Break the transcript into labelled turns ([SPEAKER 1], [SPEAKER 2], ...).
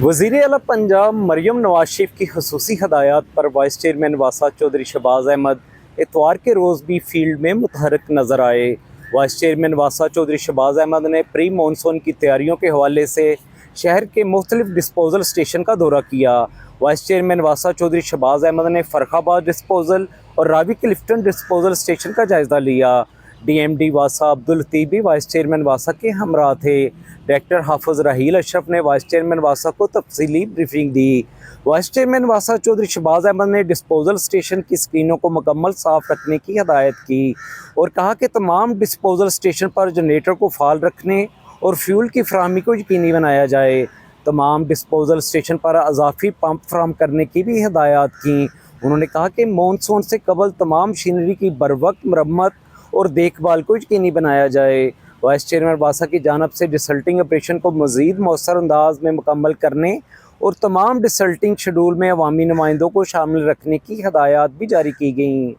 [SPEAKER 1] वज़ीर आला पंजाब मरियम नवाज शरीफ की खसूसी हदायत पर वाइस चेयरमैन वासा चौधरी शहबाज अहमद इतवार के रोज़ भी फील्ड में मुतहरक नज़र आए। वाइस चेयरमैन वासा चौधरी शहबाज अहमद ने प्री मानसून की तैयारियों के हवाले से शहर के मुख्तलिफ डिस्पोजल स्टेशन का दौरा किया। वाइस चेयरमैन वासा चौधरी शहबाज अहमद ने फ़र्रुखाबाद डिस्पोजल और रावी क्लिफ्टन डिस्पोजल स्टेशन का जायज़ा लिया। DMD वासा अब्दुल लतीफ़ भी वाइस चेयरमैन वासा के हमरा थे। डायरेक्टर हाफिज़ राहील अशरफ ने वाइस चेयरमैन वासा को तफसीली ब्रीफिंग दी। वाइस चेयरमैन वासा चौधरी शहबाज अहमद ने डिस्पोजल स्टेशन की स्क्रीनों को मुकम्मल साफ़ रखने की हदायत की और कहा कि तमाम डिस्पोजल स्टेशन पर जनरेटर को फाल रखने और फ्यूल की फराहमी को यकीनी बनाया जाए। तमाम डिस्पोजल स्टेशन पर अजाफी पंप फराहम करने की भी हदायत की। उन्होंने कहा कि मानसून से कबल तमाम मशीनरी की बरवक्त मरम्मत और देखभाल को यकीनी बनाया जाए। वाइस चेयरमैन वासा की जानब से डिसल्टिंग ऑपरेशन को मज़ीद मौसर अंदाज में मुकम्मल करने और तमाम डिसल्टिंग शेड्यूल में अवामी नुमाइंदों को शामिल रखने की हदायत भी जारी की गई।